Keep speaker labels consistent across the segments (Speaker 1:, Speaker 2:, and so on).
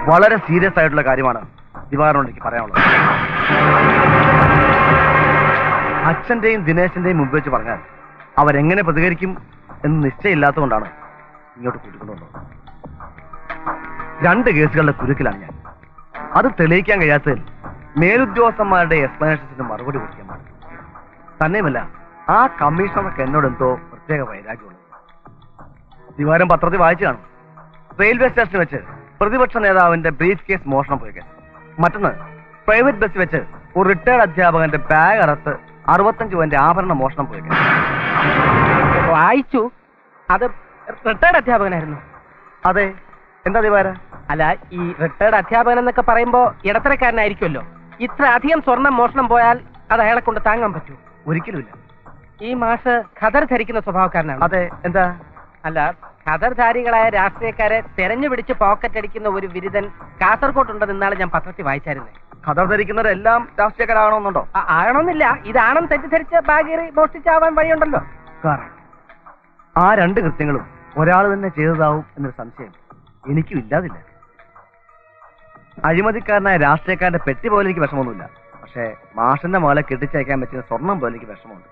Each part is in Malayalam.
Speaker 1: വളരെ സീരിയസ് ആയിട്ടുള്ള കാര്യമാണ് ദിവാകരനോട് എനിക്ക് പറയാനുള്ളത്. അച്ഛന്റെയും ദിനേശന്റെയും മുമ്പ് വെച്ച് പറഞ്ഞാൽ അവരെങ്ങനെ പ്രതികരിക്കും എന്ന് നിശ്ചയമില്ലാത്തതുകൊണ്ടാണ് ഇങ്ങോട്ട് കൂട്ടിക്കൊണ്ടുവന്നത്. 2 കേസുകളുടെ കുരുക്കിലാണ് ഞാൻ. അത് തെളിയിക്കാൻ കഴിയാത്തതിൽ മേലുദ്യോഗസ്ഥന്മാരുടെ എക്സ്പ്ലനേഷൻസിന് മറുപടി കൊടുക്കാൻ പാടില്ല. തന്നെയുമല്ല, ആ കമ്മീഷണർക്ക് എന്നോട് എന്തോ പ്രത്യേക വൈരാഗ്യമുള്ളത്. ദിവാരം പത്രത്തിൽ വായിച്ചു കാണും. റെയിൽവേ സ്റ്റേഷനിൽ വെച്ച് പ്രതിപക്ഷ നേതാവിന്റെ ബ്രീഫ് കേസ് മോഷണം പോയി കേസ്. മറ്റൊന്ന് പ്രൈവറ്റ് ബസ് വെച്ച് ഒരു റിട്ടയർഡ് അധ്യാപകന്റെ ബാഗ് അറത്ത് 65 പവന്റെ ആഭരണ മോഷണം പോയി കേസ്.
Speaker 2: വായിച്ചു. അത് റിട്ടയർഡ് അധ്യാപകനായിരുന്നു.
Speaker 1: അതെ. എന്താ ദിവാര?
Speaker 2: അല്ല, ഈ റിട്ടയർഡ് അധ്യാപകൻ എന്നൊക്കെ പറയുമ്പോ ഇടത്തരക്കാരനായിരിക്കുമല്ലോ. ഇത്ര അധികം സ്വർണം മോഷണം പോയാൽ അത് അയാളെ കൊണ്ട് താങ്ങാൻ പറ്റൂ?
Speaker 1: ഒരിക്കലുമില്ല.
Speaker 2: ഈ മാഷ് ഖദർ ധരിക്കുന്ന സ്വഭാവക്കാരനാണ്.
Speaker 1: അതെ. എന്താ?
Speaker 2: അല്ല, ഖദർധാരികളായ രാഷ്ട്രീയക്കാരെ തെരഞ്ഞു പിടിച്ച് പോക്കറ്റ് അടിക്കുന്ന ഒരു ബിരുദൻ കാസർകോട്ടുണ്ടെന്ന് ഇന്നാളെ ഞാൻ പത്രത്തിൽ വായിച്ചായിരുന്നേ.
Speaker 1: ഖദർ ധരിക്കുന്നവരെല്ലാം രാഷ്ട്രീയക്കാരാകണമെന്നുണ്ടോ?
Speaker 2: ആകണമെന്നില്ല. ഇതാണെന്ന് തെറ്റിദ്ധരിച്ച് ബാഗേറി മോഷ്ടിച്ചാവാൻ വഴിയുണ്ടല്ലോ.
Speaker 1: കാരണം ആ 2 കൃത്യങ്ങളും ഒരാൾ തന്നെ ചെയ്തതാവും എന്നൊരു സംശയം എനിക്കും ഇല്ലാതില്ല. അഴിമതിക്കാരനായ രാഷ്ട്രീയക്കാരന്റെ പെട്ടി പോലെ എനിക്ക് വിഷമമൊന്നുമില്ല. പക്ഷേ മാഷിന്റെ മകളെ കെട്ടിച്ചയക്കാൻ പറ്റുന്ന സ്വർണം പോലെ എനിക്ക് വിഷമമുണ്ട്.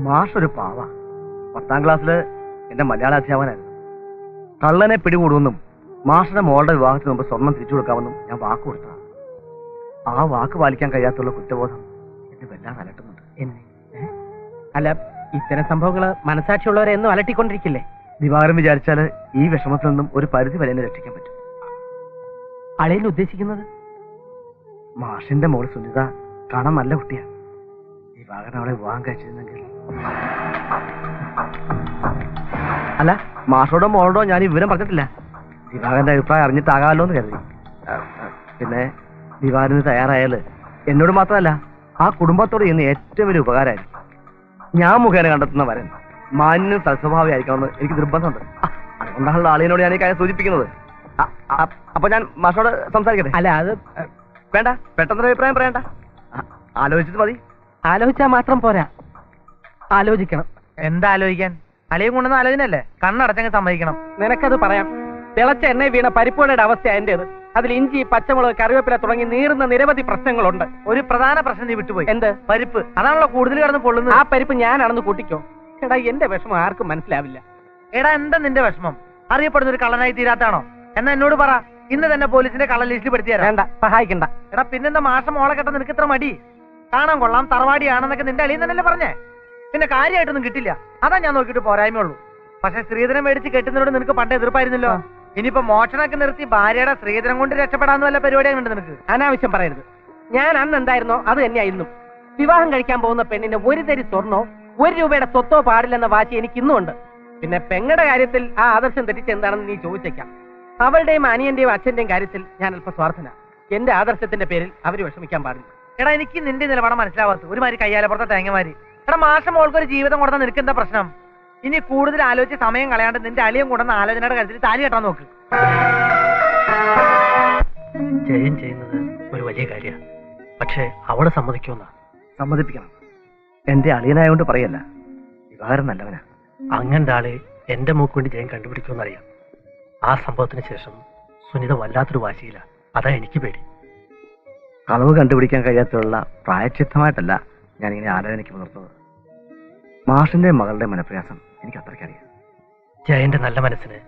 Speaker 1: മാഷ് ഒരു പാവ. 10ാം ക്ലാസ്സിൽ എന്റെ മലയാള അധ്യാപകനായിരുന്നു. കള്ളനെ പിടികൂടുമെന്നും മാഷിന്റെ മോളുടെ വിവാഹത്തിന് മുമ്പ് സ്വർണം തിരിച്ചു കൊടുക്കാമെന്നും ഞാൻ വാക്ക് കൊടുത്തതാണ്. ആ വാക്ക് പാലിക്കാൻ കഴിയാത്തുള്ള കുറ്റബോധം എന്നെ വല്ലാതെ അലട്ടുന്നുണ്ട്.
Speaker 2: എന്നെ അല്ല, ഇത്തരം സംഭവങ്ങള് മനസാക്ഷിയുള്ളവരെ എന്നും അലട്ടിക്കൊണ്ടിരിക്കില്ലേ?
Speaker 1: ദിവാകരൻ വിചാരിച്ചാൽ ഈ വിഷമത്തിൽ നിന്നും ഒരു പരിധി വരെ എന്നെ രക്ഷിക്കാൻ പറ്റും.
Speaker 2: അളയിൽ ഉദ്ദേശിക്കുന്നത്
Speaker 1: മാഷിന്റെ മോൾ സുനിത കാണാൻ നല്ല കുട്ടിയാണ്. ദിവാകരൻ അവളെ വിവാഹം കഴിച്ചിരുന്നെങ്കിൽ. അല്ല, മാഷോടോ മോളോടോ ഞാൻ ഈ വിവരം പറഞ്ഞിട്ടില്ല. ദിവാകരന്റെ അഭിപ്രായം അറിഞ്ഞിട്ടാകാമല്ലോ എന്ന് കരുതി. പിന്നെ ദിവാകരന് തയ്യാറായാല് എന്നോട് മാത്രമല്ല ആ കുടുംബത്തോട് ചെയ്യുന്ന ഏറ്റവും വലിയ ഉപകാരമായിരിക്കും. ഞാൻ മുഖേന കണ്ടെത്തുന്ന വരൻ മാന്യനും സൽസ്വഭാവിയായിരിക്കണമെന്ന് എനിക്ക് നിർബന്ധമുണ്ട്. അതുകൊണ്ടാണല്ലോ ആളിനോട് ഞാൻ ഈ കാര്യം സൂചിപ്പിക്കുന്നത്. അപ്പൊ ഞാൻ മാഷോട് സംസാരിക്കട്ടെ?
Speaker 2: അല്ല, അത്
Speaker 1: വേണ്ട, പെട്ടെന്നൊരു അഭിപ്രായം പറയണ്ട. ആലോചിച്ചിട്ട് മതി.
Speaker 2: ആലോചിച്ചാൽ മാത്രം പോരാ, ആലോചിക്കണം.
Speaker 3: എന്താ ആലോചിക്കാൻ? അലയും കൊണ്ടുവന്ന ആലോചനയല്ലേ? കണ്ണടച്ചങ്ങ് സമ്മതിക്കണം.
Speaker 2: നിനക്കത് പറയാം. തിളച്ച എണ്ണ വീണ പരിപ്പുവടയുടെ അവസ്ഥ എന്റേത്. അതിൽ ഇഞ്ചി, പച്ചമുളക്, കറിവേപ്പില തുടങ്ങി നീറുന്ന നിരവധി പ്രശ്നങ്ങളുണ്ട്.
Speaker 3: ഒരു പ്രധാന പ്രശ്നം നീ വിട്ടുപോയി.
Speaker 2: എന്ത്?
Speaker 3: പരിപ്പ്. അതാണല്ലോ കൂടുതൽ കിടന്ന് പൊള്ളുന്നത്.
Speaker 2: ആ പരിപ്പ് ഞാനാണെന്ന് കൂട്ടിക്കോ. എടാ, എന്റെ വിഷമം ആർക്കും മനസ്സിലാവില്ല.
Speaker 3: എടാ, എന്താ നിന്റെ വിഷമം? അറിയപ്പെടുന്ന ഒരു കള്ളനായി തീരാത്താണോ? എന്നാ എന്നോട് പറ, ഇന്ന് തന്നെ പോലീസിന്റെ കള്ള ലിസ്റ്റിൽ പെടുത്തിയാ.
Speaker 2: വേണ്ട, സഹായിക്കണ്ട.
Speaker 3: എടാ, പിന്നെന്താ മാസം മോളെ കെട്ടാൻ നിനക്ക് ഇത്ര മടി? കാണാൻ കൊള്ളാം, തറവാടിയാണെന്നൊക്കെ നിന്റെ അളിയിൽ തന്നെയല്ലേ പറഞ്ഞേ. പിന്നെ കാര്യമായിട്ടൊന്നും കിട്ടില്ല. അതാ ഞാൻ നോക്കിയിട്ട് പോരായ്മയുള്ളൂ. പക്ഷെ സ്ത്രീധനം മേടിച്ച് കെട്ടുന്നതോട് നിനക്ക് പണ്ട് എതിർപ്പായിരുന്നല്ലോ. ഇനിയിപ്പോ മോഷണമൊക്കെ നിർത്തി ഭാര്യയുടെ സ്ത്രീധനം കൊണ്ട് രക്ഷപ്പെടാന്ന് വല്ല പരിപാടിയുണ്ട് നിനക്ക്?
Speaker 2: അനാവശ്യം പറയരുത്. ഞാൻ അന്ന് എന്തായിരുന്നോ അത് തന്നെയായിരുന്നു. വിവാഹം കഴിക്കാൻ പോകുന്ന പെണ്ണിന് 1 തരി സ്വർണ്ണോ 1 രൂപയുടെ സ്വത്തോ പാടില്ലെന്ന വാശി എനിക്ക് ഇന്നും ഉണ്ട്. പിന്നെ പെങ്ങളുടെ കാര്യത്തിൽ ആ ആദർശം തെറ്റിച്ചെന്താണെന്ന് നീ ചോദിച്ചേക്കാം. അവളുടെയും അനിയന്റെയും അച്ഛന്റെയും കാര്യത്തിൽ ഞാൻ അല്പ സ്വാർത്ഥന. എന്റെ ആദർശത്തിന്റെ പേരിൽ അവർ വിഷമിക്കാൻ പാടില്ല.
Speaker 3: എടാ, എനിക്ക് നിന്റെ നിലപാട് മനസ്സിലാവാത്ത ഒരുമാതിരി കയ്യാലപ്പുറത്തെ തേങ്ങമാരി. എടാ, മാസം മോൾക്കൊരു ജീവിതം കൊടുത്താൽ നിനക്ക് എന്താ പ്രശ്നം? ഇനി കൂടുതൽ ആലോചിച്ച് സമയം കളയാണ്ട് നിന്റെ അളിയും കൊണ്ടുവന്ന ആലോചനയുടെ കാര്യത്തിൽ താലി കെട്ടാൻ നോക്ക്.
Speaker 4: ജയൻ ചെയ്യുന്നത് ഒരു വലിയ കാര്യമാണ്. പക്ഷെ അവള് സമ്മതിക്കുമെന്ന?
Speaker 1: സമ്മതിപ്പിക്കണം. എന്റെ അളിയനായോണ്ട് പറയല്ല, ദിവാകരൻ നല്ലവനാ.
Speaker 4: അങ്ങന്റെ ആളെ എന്റെ മൂക്ക് കൊണ്ട് ജയൻ കണ്ടുപിടിക്കുമെന്നറിയാം. ആ സംഭവത്തിന് ശേഷം സുനിത വല്ലാത്തൊരു വാശിയില്ല. അതാ എനിക്ക് പേടി.
Speaker 1: കളവ് കണ്ടുപിടിക്കാൻ കഴിയാത്തുള്ള പ്രായച്ചിത്തമായിട്ടല്ല ഞാനിങ്ങനെ ആലോചനയ്ക്ക് പുലർത്തുന്നത്. മാഷിന്റെ മകളുടെ മനപ്രയാസം എനിക്ക് അത്രയ്ക്കറിയാം.
Speaker 4: ജയന്റെ നല്ല മനസ്സിന്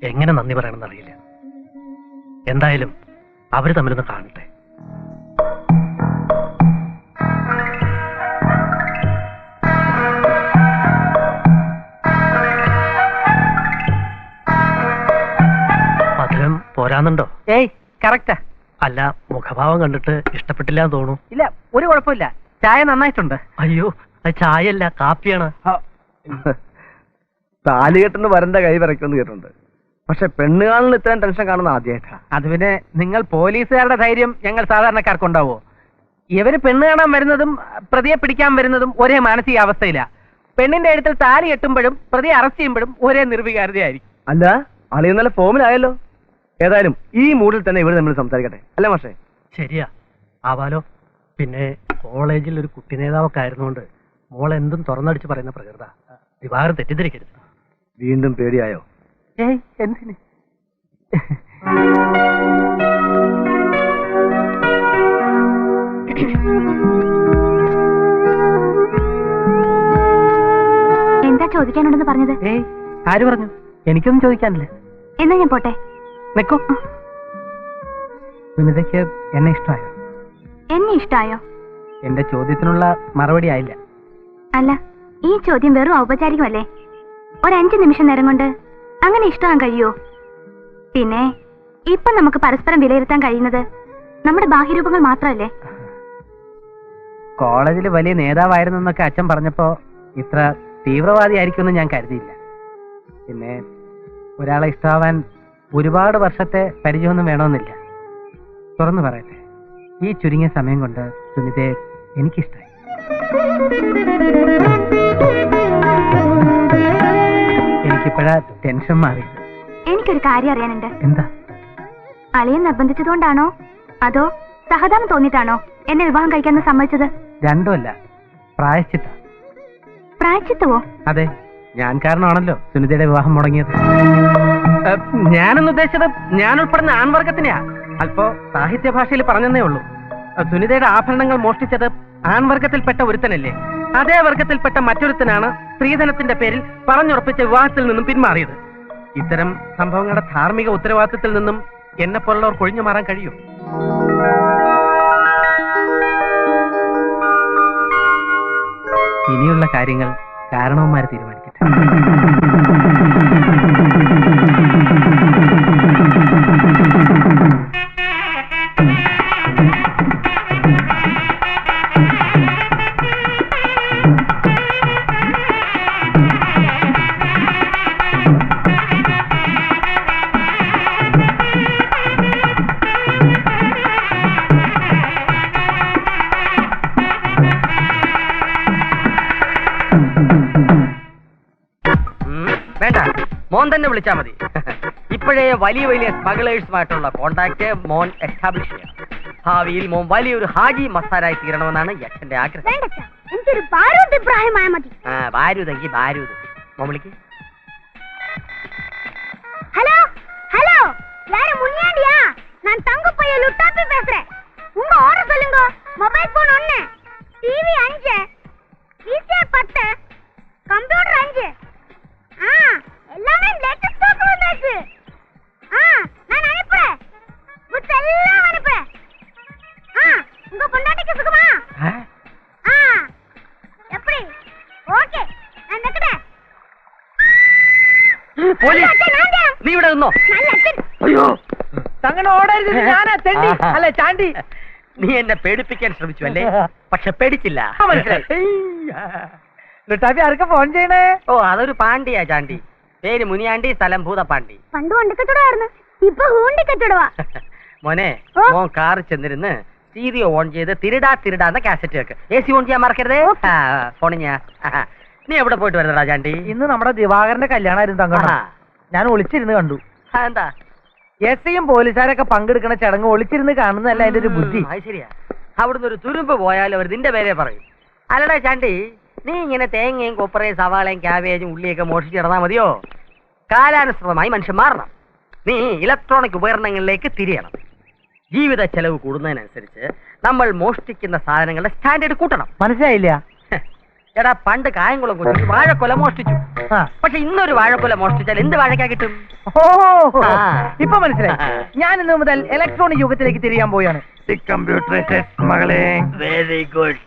Speaker 4: എങ്ങനെ നന്ദി പറയണമെന്നറിയില്ല. എന്തായാലും അവര് തമ്മിലൊന്ന് കാണട്ടെ. മധുരം പോരാന്നുണ്ടോ?
Speaker 2: ഏയ്, കറക്റ്റാ.
Speaker 4: അല്ല, മുഖഭാവം കണ്ടിട്ട് ഇഷ്ടപ്പെട്ടില്ല എന്ന് തോന്നുന്നു.
Speaker 2: ഇല്ല, ഒരു കുഴപ്പമില്ല. ചായ നന്നായിട്ടുണ്ട്.
Speaker 4: അയ്യോ, അത് ചായയല്ല, കാപ്പിയാണ്.
Speaker 1: താലികെട്ടെന്ന് വരന്റെ കൈ വിറയ്ക്കുമെന്ന് കേട്ടിട്ടുണ്ട്. പക്ഷെ പെണ്ണുകാളിൽ ഇത്രയും ടെൻഷൻ കാണുന്ന ആദ്യമായിട്ടാ.
Speaker 2: അത് പിന്നെ നിങ്ങൾ പോലീസുകാരുടെ ധൈര്യം ഞങ്ങൾ സാധാരണക്കാർക്കുണ്ടാവോ? ഇവര് പെണ്ണ് കാണാൻ വരുന്നതും പ്രതിയെ പിടിക്കാൻ വരുന്നതും ഒരേ മാനസികാവസ്ഥയില്ല. പെണ്ണിന്റെ എഴുത്തിൽ താലി കെട്ടുമ്പോഴും പ്രതിയെ അറസ്റ്റ് ചെയ്യുമ്പോഴും ഒരേ നിർവികാരതയായിരിക്കും.
Speaker 1: അല്ല, അളിയ നല്ല ഫോമിലായല്ലോ. ഏതായാലും ഈ മൂഡിൽ തന്നെ ഇവര് തമ്മിൽ സംസാരിക്കട്ടെ, അല്ലേ മാഷേ?
Speaker 4: ശരിയാ, ആവാലോ. പിന്നെ കോളേജിൽ ഒരു കുട്ടി നേതാവൊക്കെ ആയിരുന്നുകൊണ്ട് മോൾ എന്തും തുറന്നടിച്ച് പറയുന്ന പ്രകൃത. ദിവാകരൻ തെറ്റിദ്ധരിക്കരുത്.
Speaker 1: വീണ്ടും പേടിയായോ?
Speaker 2: ഏയ്, എന്തിന്?
Speaker 5: ചോദിക്കാനുണ്ടെന്ന് പറഞ്ഞത്?
Speaker 2: ഏയ്, ആര് പറഞ്ഞു? എനിക്കൊന്നും ചോദിക്കാനില്ല.
Speaker 5: എന്നാ ഞാൻ പോട്ടെ.
Speaker 2: നിക്കോ. സുനിതയ്ക്ക് എന്നെ ഇഷ്ടമായോ?
Speaker 5: എന്നെ ഇഷ്ടായോ?
Speaker 2: എന്റെ ചോദ്യത്തിനുള്ള മറുപടി ആയില്ല.
Speaker 5: അല്ല, ഈ ചോദ്യം വെറും ഔപചാരികമല്ലേ? ഒരു 5 നിമിഷം നേരം കൊണ്ട് അങ്ങനെ ഇഷ്ടമാകാൻ കഴിയുമോ? പിന്നെ ഇപ്പൊ നമുക്ക് പരസ്പരം വിലയിരുത്താൻ കഴിയുന്നത് നമ്മുടെ ബാഹ്യരൂപങ്ങൾ മാത്രമല്ലേ?
Speaker 2: കോളേജിൽ വലിയ നേതാവായിരുന്നു എന്നൊക്കെ അച്ഛൻ പറഞ്ഞപ്പോ ഇത്ര തീവ്രവാദിയായിരിക്കുമെന്ന് ഞാൻ കരുതിയില്ല. പിന്നെ ഒരാളെ ഇഷ്ടമാവാൻ ഒരുപാട് വർഷത്തെ പരിചയമൊന്നും വേണമെന്നില്ല. തുറന്നു പറയട്ടെ, ഈ ചുരുങ്ങിയ സമയം കൊണ്ട് സുനിതയെ എനിക്കിഷ്ടമായി. എനിക്കിപ്പോഴാ ടെൻഷൻ മാറിയത്.
Speaker 5: എനിക്കൊരു കാര്യം അറിയാനുണ്ട്.
Speaker 2: എന്താ?
Speaker 5: അളിയൻ നിർബന്ധിച്ചതുകൊണ്ടാണോ അതോ സഹതാപം തോന്നിയിട്ടാണോ എന്നെ വിവാഹം കഴിക്കാൻ സമ്മതിച്ചത്?
Speaker 2: രണ്ടുമല്ല, പ്രായശ്ചിത്ത.
Speaker 5: പ്രായച്ചിത്തവോ?
Speaker 2: അതെ, ഞാൻ കാരണമാണല്ലോ സുനിതയുടെ വിവാഹം മുടങ്ങിയത്. ഞാനെന്ന് ഉദ്ദേശിച്ചത് ഞാൻ ഉൾപ്പെടുന്ന ആൺവർഗത്തിനെയാ. അല്പോ സാഹിത്യ ഭാഷയിൽ പറഞ്ഞതേ ഉള്ളൂ. സുനിതയുടെ ആഭരണങ്ങൾ മോഷ്ടിച്ചത് ആൺവർഗത്തിൽപ്പെട്ട ഒരുത്തനല്ലേ? അതേ വർഗത്തിൽപ്പെട്ട മറ്റൊരുത്തനാണ് സ്ത്രീധനത്തിന്റെ പേരിൽ പറഞ്ഞുറപ്പിച്ച വിവാഹത്തിൽ നിന്നും പിന്മാറിയത്. ഇത്തരം സംഭവങ്ങളുടെ ധാർമ്മിക ഉത്തരവാദിത്തത്തിൽ നിന്നും എന്നെ പോലുള്ളവർ കൊഴിഞ്ഞു മാറാൻ കഴിയും. ഇനിയുള്ള കാര്യങ്ങൾ കാരണവന്മാർ തീരുമാനിക്കട്ടെ.
Speaker 6: വേണ്ട, മോൻ തന്നെ വിളിച്ചാ മതി. ഇപ്പോഴേ വലിയ വലിയ സ്മഗ്ലേഴ്സുമായിട്ടുള്ള കോണ്ടാക്ട് മോൻ എസ്റ്റാബ്ലിഷ് ചെയ്യണം. ഭാവിയിൽ മോൻ വലിയൊരു ഹാജി മസ്താരായി തീരണമെന്നാണ് അച്ഛന്റെ ആഗ്രഹം.
Speaker 5: എനിക്കൊരു ബാരൂദ് ഇബ്രാഹിമായ മതി.
Speaker 6: ബാരൂതെങ്കി ബാരൂത്. മോൻ വിളിക്ക്.
Speaker 5: ஹலோ ஹலோ, யாரு முனியாண்டியா? நான் தங்கப்பைய லுட்டாப்பி பேசுறேன். உங்க ஆர்டர் சொல்லுங்க. Mobile phone 1, TV 5, PC 10, computer 5. எல்லாமே லேட்டஸ்ட் ஸ்டாக் வந்தாச்சு. நான் அனுப்புறேன். புட்ஸ் எல்லாம் அனுப்புறேன். உங்க பொண்டாட்டிக்கு சுகமா? எப்படி? ஓகே, நான் நெக்கறேன்.
Speaker 6: നീ ഇവിടെ നിന്നോ?
Speaker 3: അയ്യോ, അങ്ങനെ ഓടരുത്. ഞാനാ തെണ്ടി അല്ല ചാണ്ടി.
Speaker 6: നീ എന്നെ പേടിപ്പിക്കാൻ ശ്രമിച്ചു അല്ലേ? പക്ഷെ പേടിച്ചില്ല. മനസ്സിലായി.
Speaker 3: ലുട്ടാപ്പി ആർക്കാ ഫോൺ ചെയ്യണേ?
Speaker 6: ഓ, അതൊരു പാണ്ടിയാ ചാണ്ടി. പേര് മുനിയാണ്ടി, സ്ഥലം ഭൂതപ്പാണ്ടി.
Speaker 5: പണ്ട് വണ്ടിക്കച്ചവടമായിരുന്നു, ഇപ്പൊ ഹൂണ്ടിക്കച്ചവടവാ.
Speaker 6: മോനെ, മോൻ കാറ് ചെന്നിരുന്ന് സ്റ്റീരിയോ ഓൺ ചെയ്ത് തിരിടാന്ന കാസറ്റ് വെക്ക്. AC ഓൺ ചെയ്യാൻ മറക്കരുതേ. ഫോണിഞ്ഞാ. നീ എവിടെ പോയിട്ട് വരുന്നടാ ചാണ്ടി?
Speaker 3: ഇന്ന് നമ്മുടെ ദിവാകരന്റെ കല്യാണമായിരുന്നു തങ്കണ്ണ. ഞാൻ ഒളിച്ചിരുന്ന് കണ്ടു.
Speaker 6: എന്താ?
Speaker 3: എസ്ഐയും പോലീസുകാരൊക്കെ പങ്കെടുക്കുന്ന ചടങ്ങ് ഒളിച്ചിരുന്ന് കാണുന്നതല്ല അതിന്റെ ഒരു ബുദ്ധി.
Speaker 6: അത് ശരിയാ. അവിടുന്ന് ഒരു തുരുമ്പ് പോയാലും അവർ നിന്റെ പേരെ പറയും. അല്ലടാ ചാണ്ടി, നീ ഇങ്ങനെ തേങ്ങയും കൊപ്പറയും സവാളയും ക്യാബേജും ഉള്ളിയൊക്കെ മോഷിച്ച് കിടന്നാ മതിയോ? കാലാനുസൃതമായി മനുഷ്യൻ മാറണം. നീ ഇലക്ട്രോണിക് ഉപകരണങ്ങളിലേക്ക് തിരിയണം. ജീവിത ചെലവ് കൂടുന്നതിനനുസരിച്ച് നമ്മൾ മോഷ്ടിക്കുന്ന സാധനങ്ങളുടെ സ്റ്റാൻഡേർഡ് കൂട്ടണം.
Speaker 3: മനസ്സിലായില്ല?
Speaker 6: എടാ, പണ്ട് കായംകുളം കൊച്ചു വാഴക്കൊല മോഷ്ടിച്ചു. പക്ഷെ ഇന്നൊരു വാഴക്കൊല മോഷ്ടിച്ചാൽ എന്ത് വാഴക്കാ കിട്ടും?
Speaker 3: ഓ, ഇപ്പൊ മനസ്സിലായി. ഞാൻ ഇന്ന് മുതൽ ഇലക്ട്രോണിക് യുഗത്തിലേക്ക് തിരിയാൻ പോയാണ്.
Speaker 6: Very good.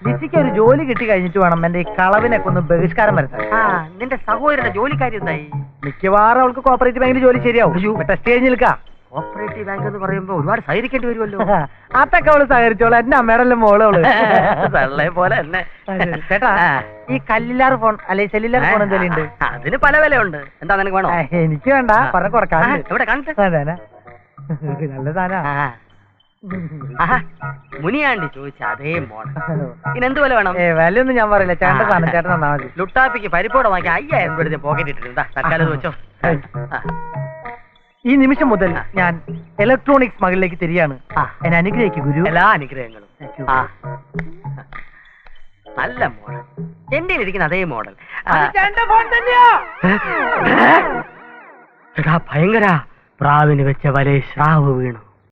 Speaker 3: ലിസിക്ക് ഒരു ജോലി കിട്ടി കഴിഞ്ഞിട്ട് വേണം എന്റെ ഈ കളവിനൊക്കെ ഒന്ന് ബഹിഷ്കാരം വരുത്താൻ.
Speaker 6: നിന്റെ സഹോദരന്റെ ജോലിക്കാരി എന്തായി?
Speaker 3: മിക്കവാറും അവൾക്ക് കോപ്പറേറ്റീവ് ബാങ്കിൽ ജോലി ശരിയാവും. ടെസ്റ്റ് കഴിഞ്ഞ് നിൽക്കാം.
Speaker 6: കോപ്പറേറ്റീവ് ബാങ്ക് എന്ന് പറയുമ്പോ ഒരുപാട് സഹകരിക്കേണ്ടി വരുമല്ലോ.
Speaker 3: അതൊക്കെ അവള് സഹകരിച്ചോളൂ. എന്റെ അമ്മയുടെ മോളോള്
Speaker 6: വെള്ളയെ പോലെ തന്നെ.
Speaker 3: ചേട്ടാ, ഈ കല്ലില്ലാർ ഫോൺ അല്ലെ സെല്ലുലാർ ഫോൺ എന്തെങ്കിലും ഉണ്ട്?
Speaker 6: അതിന് പല വിലയുണ്ട്. എന്താ നിനക്ക് വേണോ?
Speaker 3: എനിക്ക് വേണ്ട, പറഞ്ഞ കൊടുക്കാൻ.
Speaker 6: ഇവിടെ കാണട്ടെ.
Speaker 3: നല്ല സാധന.
Speaker 6: മുനിയാണ്ടി ചോദിച്ച അതേ മോഡൽ. ഇതിനെന്ത് വില വേണം?
Speaker 3: വിലയൊന്നും ഞാൻ പറയില്ല. ചേട്ടൻ സാധനം ചേട്ടൻ തന്നാ മതി.
Speaker 6: ലുട്ടാപ്പിക്ക് പരിപ്പോടെ വാങ്ങി 5000 രൂപ പോക്കറ്റ് ഇട്ടിട്ടുണ്ട്. തൽക്കാലം വെച്ചോ.
Speaker 3: ഈ നിമിഷം മുതൽ ഞാൻ ഇലക്ട്രോണിക്സ് മകളിലേക്ക് തിരിയാണ്. എന്നെ അനുഗ്രഹിക്കും ഗുരു.
Speaker 6: എല്ലാ അനുഗ്രഹങ്ങളും. നല്ല മോഡൽ. എന്റെ ഇരിക്കുന്ന അതേ മോഡൽ. ഭയങ്കര പ്രാവിന് വെച്ച വലേ ശ്രാവ് വീണു.